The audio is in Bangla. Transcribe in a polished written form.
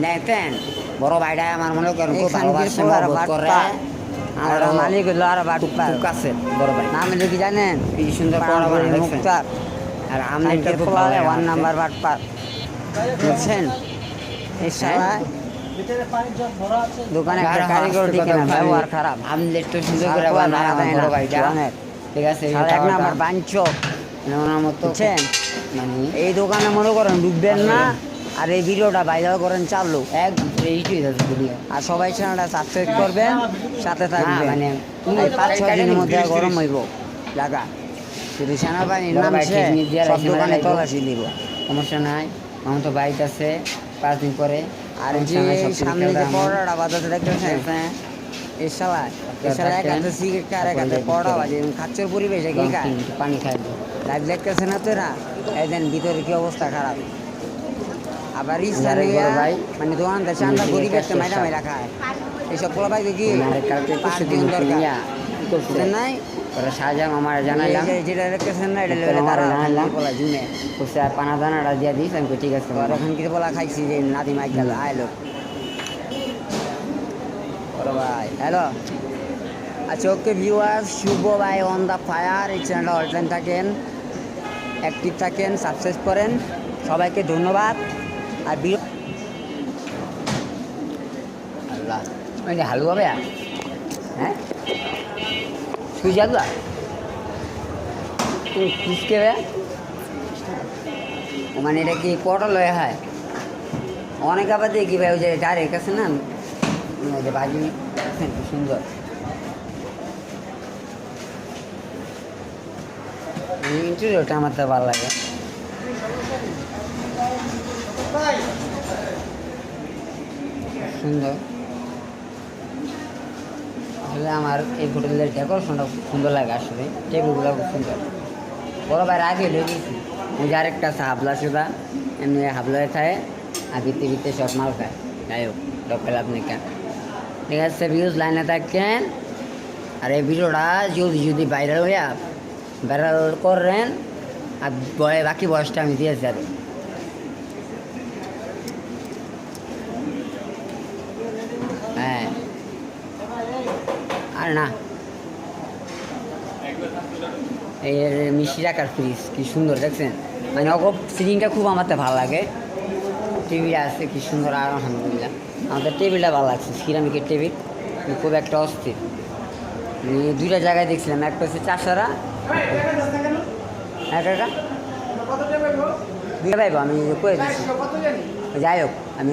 দেখতেন বড় ভাইটা আমার মনে করেন খুব এখানকার ভালোবাসে পোলার মহব্বত করে বাটপার। আর আরো মালিক হলো আর বাটপার। টুক আছে বড় ভাই নাম হলো কি জানেন? কি সুন্দর পড়া বানা দেখছেন মুক্তার। আর আমলেটটা খানকির খুব ভালো পোলার লাগে 1 নাম্বার বাটপার। বুঝছেন? এই শালা দোকানে একটা কারিগর ঠিক না, ব্যবহার খারাপ। আমলেটটা সুন্দর করে শালা বানায় আমার বানায় বড় না, ভাইটা জোয়ানের। ঠিক আছে শালা এক নাম্বার বাঞ্চো। ওনার মতো বুঝছেন? মানে এই দোকানে মনে করেন ঢুকবেন না, আর এই ভিডিওটা ভাইরাল করেন চালু। একদম এইটাই আছে ভিডিও আর সবাই চ্যানেলটা সাবস্ক্রাইব করবেন, সাথে থাকবেন। মানে এই 5-6 দিনের মধ্যে গরম হইব জায়গা। যদি সেনাবাহিনীর বড় ভাই নামছে ঠিক নিয়ে দিয়ে সব রাখি, দোকানে মানে তল্লাশি দিব। সমস্যা নাই আমার তো বাইক আছে 5 দিন পরে আর যে সামনে যে পরোটা বাজাতে দেখতেছেন, এই শালা এক হাতে সিগারেট আর এক হাতে পরোটা বাজে, খাচ্ছর পরিবেশে কি খায়? পানি খাইবো লাইভ দেখতেছে না তো এরা, এদিন ভিতরে কি অবস্থা খারাপ। আবার যারে বড় ভাই, মানে দোকানটা চান্দা নিজে পরিবেশটা একটা মাইরা মাইরা খায়। এইসব পোলা ভাই কি কালকে পাঁচ কিছু দিন দিন দরকার কি করছে বুঝছেন নাই? ওরা শাহজাহান আমার জানাইলাম যেটা দেখতেছেন না, এটা আমার তারা জানাইলাম পোলা জুনে। করছে আর পানা দানাটা দিয়ে দিস আমি কই, ঠিক আছে আর ওখান থেকে বলা খাইছি যে নাদি মাইক গেল আইলো বড় ভাই। হ্যালো, আচ্ছা ওকে ভিউয়ার্স, শুভ ভাই অন দ্য ফায়ার। এই চ্যানেলটা অল টাইম থাকেন, অ্যাক্টিভ থাকেন, সাবস্ক্রাইব করেন। সবাইকে ধন্যবাদ। আর আল্লাহ ওই যে হালুয়া ভাইয়া, হ্যাঁ সুজি হালুয়া কিসকে ভাইয়া মানে এটা কি পটল হয়ে হয়? অনেক আবার দেখি ভাই ওই যে ডাইরেক্ট আছে না, ওই যে ভাজি দেখছেন কি সুন্দর। ইন্টারভিউটা আমার তো ভালো লাগে। সুন্দর আসলে আমার এই হোটেলের ডেকোরেশনটা খুব সুন্দর লাগে, আসলে টেবিলগুলো খুব সুন্দর। বড় ভাইয়ের আগে লেগেছি ওই যে আরেকটা আছে হাবলা সুদা, এমনি হাবলায় খায় আর ভিত্তি ভিত্তি সব মাল খায়। যাই হোক ডকেল আপনি কেন, ঠিক আছে ভিউজ লাইনে থাকেন। আর এই ভিডিওটা যদি ভাইরাল হইয়া ভাইরাল করেন, আর বাকি বয়সটা আমি দিয়েছি আর হ্যাঁ আর না এই মিষ্টি রাখার ফ্রিজ কি সুন্দর দেখছেন, মানে অগপ সিলিংটা খুব আমার তো ভালো লাগে। টেবিল আছে কি সুন্দর, আর আলহামদুলিল্লাহ আমাদের টেবিলটা ভালো লাগছে, সিরামিকের টেবিল খুব একটা অস্থির। দুইটা জায়গায় দেখছিলাম, একটা হচ্ছে চাষারা, একটা দুইটা ভাইব আমি করে দিচ্ছি। যাই হোক আমি